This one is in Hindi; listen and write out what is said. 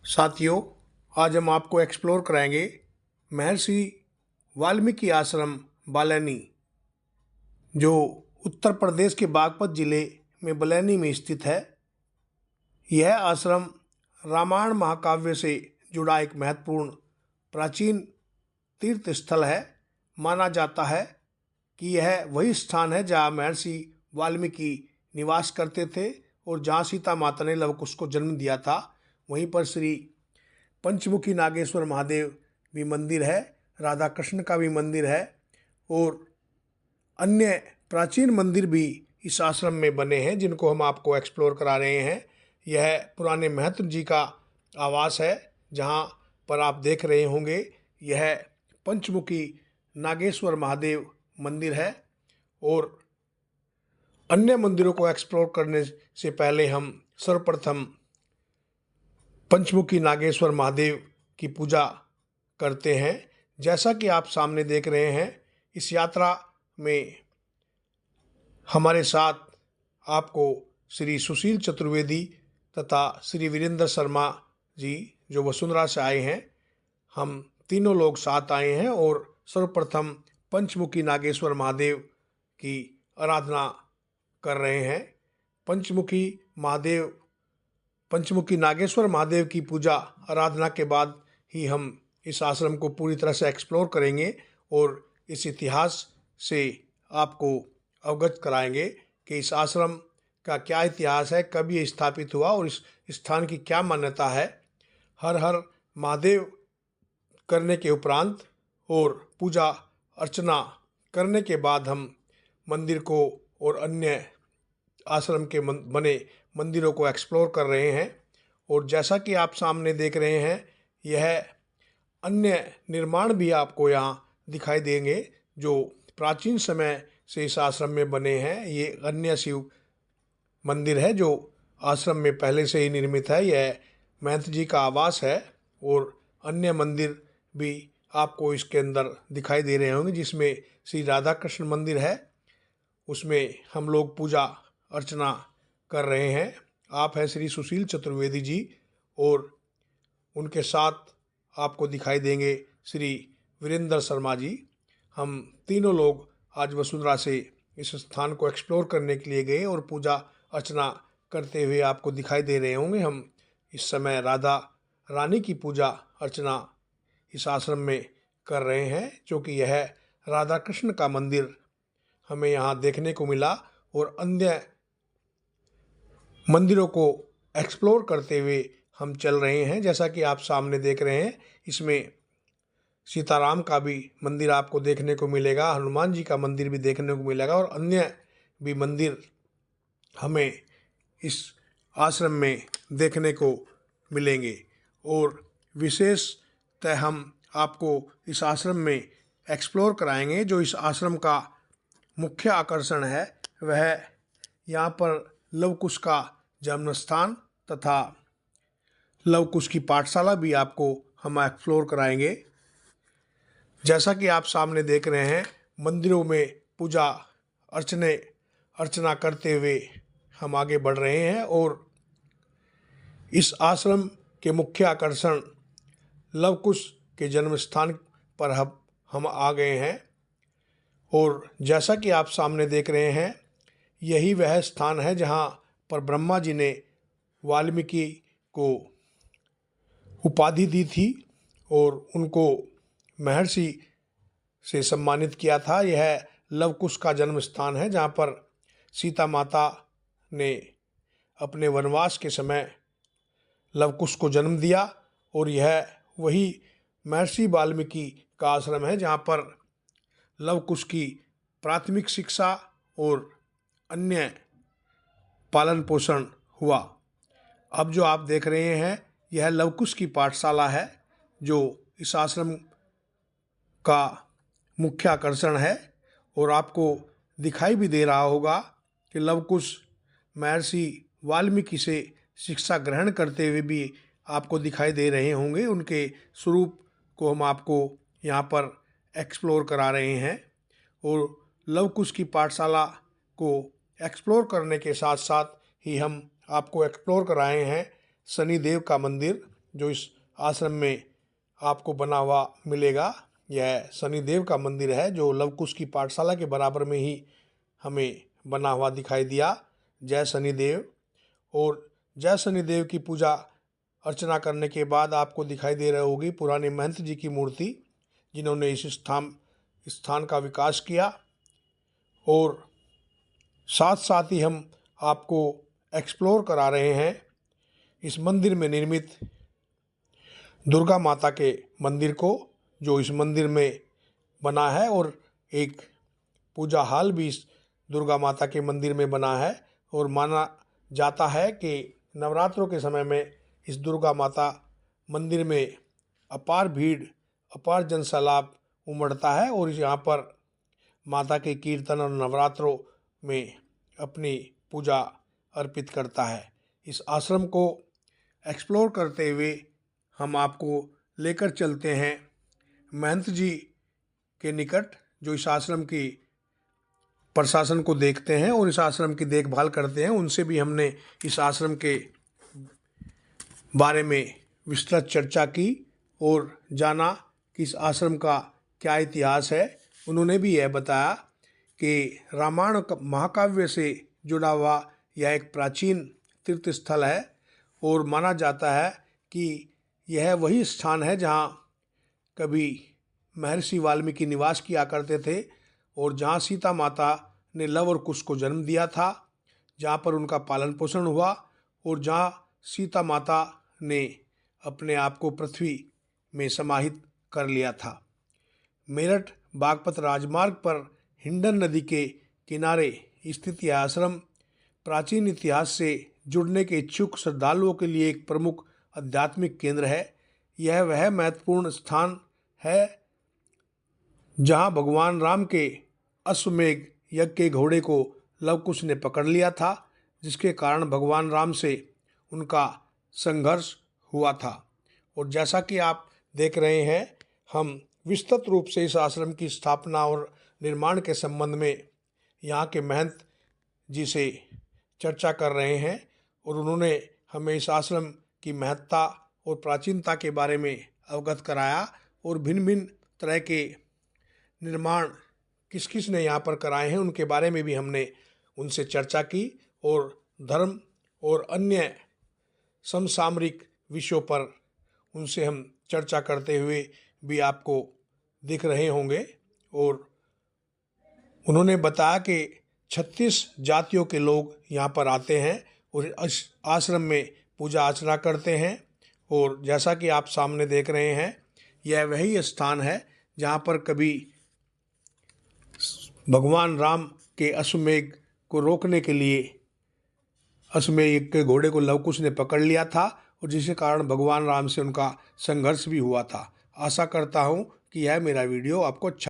साथियों, आज हम आपको एक्सप्लोर कराएंगे महर्षि वाल्मीकि आश्रम बालैनी, जो उत्तर प्रदेश के बागपत जिले में बलैनी में स्थित है। यह आश्रम रामायण महाकाव्य से जुड़ा एक महत्वपूर्ण प्राचीन तीर्थ स्थल है। माना जाता है कि यह वही स्थान है जहाँ महर्षि वाल्मीकि निवास करते थे और जहाँ सीता माता ने लव कुश को जन्म दिया था। वहीं पर श्री पंचमुखी नागेश्वर महादेव भी मंदिर है, राधा कृष्ण का भी मंदिर है और अन्य प्राचीन मंदिर भी इस आश्रम में बने हैं, जिनको हम आपको एक्सप्लोर करा रहे हैं। यह पुराने महंत जी का आवास है, जहां पर आप देख रहे होंगे यह पंचमुखी नागेश्वर महादेव मंदिर है। और अन्य मंदिरों को एक्सप्लोर करने से पहले हम सर्वप्रथम पंचमुखी नागेश्वर महादेव की पूजा करते हैं। जैसा कि आप सामने देख रहे हैं, इस यात्रा में हमारे साथ आपको श्री सुशील चतुर्वेदी तथा श्री वीरेंद्र शर्मा जी, जो वसुंधरा से आए हैं, हम तीनों लोग साथ आए हैं और सर्वप्रथम पंचमुखी नागेश्वर महादेव की आराधना कर रहे हैं। पंचमुखी नागेश्वर महादेव की पूजा आराधना के बाद ही हम इस आश्रम को पूरी तरह से एक्सप्लोर करेंगे और इस इतिहास से आपको अवगत कराएंगे कि इस आश्रम का क्या इतिहास है, कब ये स्थापित हुआ और इस स्थान की क्या मान्यता है। हर हर महादेव करने के उपरांत और पूजा अर्चना करने के बाद हम मंदिर को और अन्य आश्रम के बने मंदिरों को एक्सप्लोर कर रहे हैं। और जैसा कि आप सामने देख रहे हैं, यह अन्य निर्माण भी आपको यहाँ दिखाई देंगे जो प्राचीन समय से इस आश्रम में बने हैं। ये अन्य शिव मंदिर है जो आश्रम में पहले से ही निर्मित है। यह महंत जी का आवास है और अन्य मंदिर भी आपको इसके अंदर दिखाई दे रहे होंगे, जिसमें श्री राधा कृष्ण मंदिर है, उसमें हम लोग पूजा अर्चना कर रहे हैं। आप हैं श्री सुशील चतुर्वेदी जी और उनके साथ आपको दिखाई देंगे श्री वीरेंद्र शर्मा जी। हम तीनों लोग आज वसुंधरा से इस स्थान को एक्सप्लोर करने के लिए गए और पूजा अर्चना करते हुए आपको दिखाई दे रहे होंगे। हम इस समय राधा रानी की पूजा अर्चना इस आश्रम में कर रहे हैं, जो कि यह राधा कृष्ण का मंदिर हमें यहाँ देखने को मिला। और अन्य मंदिरों को एक्सप्लोर करते हुए हम चल रहे हैं। जैसा कि आप सामने देख रहे हैं, इसमें सीताराम का भी मंदिर आपको देखने को मिलेगा, हनुमान जी का मंदिर भी देखने को मिलेगा और अन्य भी मंदिर हमें इस आश्रम में देखने को मिलेंगे। और विशेषतः हम आपको इस आश्रम में एक्सप्लोर कराएंगे। जो इस आश्रम का मुख्य आकर्षण है वह यहाँ पर लव कुश का जन्म स्थान तथा लव कुश की पाठशाला भी आपको हम एक्सप्लोर कराएंगे। जैसा कि आप सामने देख रहे हैं, मंदिरों में पूजा अर्चना करते हुए हम आगे बढ़ रहे हैं और इस आश्रम के मुख्य आकर्षण लव कुश के जन्म स्थान पर हम आ गए हैं। और जैसा कि आप सामने देख रहे हैं, यही वह स्थान है जहाँ पर ब्रह्मा जी ने वाल्मीकि को उपाधि दी थी और उनको महर्षि से सम्मानित किया था। यह लव कुश का जन्म स्थान है जहाँ पर सीता माता ने अपने वनवास के समय लव कुश को जन्म दिया और यह वही महर्षि वाल्मीकि का आश्रम है जहाँ पर लव कुश की प्राथमिक शिक्षा और अन्य पालन पोषण हुआ। अब जो आप देख रहे हैं, यह लव कुश की पाठशाला है जो इस आश्रम का मुख्य आकर्षण है। और आपको दिखाई भी दे रहा होगा कि लव कुश महर्षि वाल्मीकि से शिक्षा ग्रहण करते हुए भी आपको दिखाई दे रहे होंगे। उनके स्वरूप को हम आपको यहाँ पर एक्सप्लोर करा रहे हैं। और लव कुश की पाठशाला को एक्सप्लोर करने के साथ साथ ही हम आपको एक्सप्लोर कराए हैं शनिदेव का मंदिर, जो इस आश्रम में आपको बना हुआ मिलेगा, यह शनिदेव का मंदिर है, जो लवकुश की पाठशाला के बराबर में ही हमें बना हुआ दिखाई दिया। जय शनिदेव। और जय शनिदेव की पूजा अर्चना करने के बाद आपको दिखाई दे रही होगी पुराने महंत जी की मूर्ति, जिन्होंने इस स्थान का विकास किया। और साथ साथ ही हम आपको एक्सप्लोर करा रहे हैं इस मंदिर में निर्मित दुर्गा माता के मंदिर को, जो इस मंदिर में बना है, और एक पूजा हॉल भी इस दुर्गा माता के मंदिर में बना है। और माना जाता है कि नवरात्रों के समय में इस दुर्गा माता मंदिर में अपार भीड़, अपार जनसैलाब उमड़ता है और यहाँ पर माता के कीर्तन और नवरात्रों में अपनी पूजा अर्पित करता है। इस आश्रम को एक्सप्लोर करते हुए हम आपको लेकर चलते हैं महंत जी के निकट, जो इस आश्रम की प्रशासन को देखते हैं और इस आश्रम की देखभाल करते हैं। उनसे भी हमने इस आश्रम के बारे में विस्तृत चर्चा की और जाना कि इस आश्रम का क्या इतिहास है। उन्होंने भी यह बताया कि रामायण महाकाव्य से जुड़ा हुआ यह एक प्राचीन तीर्थ स्थल है और माना जाता है कि यह वही स्थान है जहाँ कभी महर्षि वाल्मीकि निवास किया करते थे और जहाँ सीता माता ने लव और कुश को जन्म दिया था, जहाँ पर उनका पालन पोषण हुआ और जहाँ सीता माता ने अपने आप को पृथ्वी में समाहित कर लिया था। मेरठ बागपत राजमार्ग पर हिंडन नदी के किनारे स्थित यह आश्रम प्राचीन इतिहास से जुड़ने के इच्छुक श्रद्धालुओं के लिए एक प्रमुख आध्यात्मिक केंद्र है। यह वह महत्वपूर्ण स्थान है जहां भगवान राम के अश्वमेध यज्ञ के घोड़े को लवकुश ने पकड़ लिया था, जिसके कारण भगवान राम से उनका संघर्ष हुआ था। और जैसा कि आप देख रहे हैं, हम विस्तृत रूप से इस आश्रम की स्थापना और निर्माण के संबंध में यहाँ के महंत जी से चर्चा कर रहे हैं और उन्होंने हमें इस आश्रम की महत्ता और प्राचीनता के बारे में अवगत कराया और भिन्न भिन्न तरह के निर्माण किस किस ने यहाँ पर कराए हैं उनके बारे में भी हमने उनसे चर्चा की और धर्म और अन्य समसामयिक विषयों पर उनसे हम चर्चा करते हुए भी आपको दिख रहे होंगे। और उन्होंने बताया कि 36 जातियों के लोग यहाँ पर आते हैं और आश्रम में पूजा अर्चना करते हैं। और जैसा कि आप सामने देख रहे हैं, यह वही स्थान है जहाँ पर कभी भगवान राम के अश्वमेध को रोकने के लिए अश्वमेध के घोड़े को लवकुश ने पकड़ लिया था और जिसके कारण भगवान राम से उनका संघर्ष भी हुआ था। आशा करता हूँ कि यह मेरा वीडियो आपको अच्छा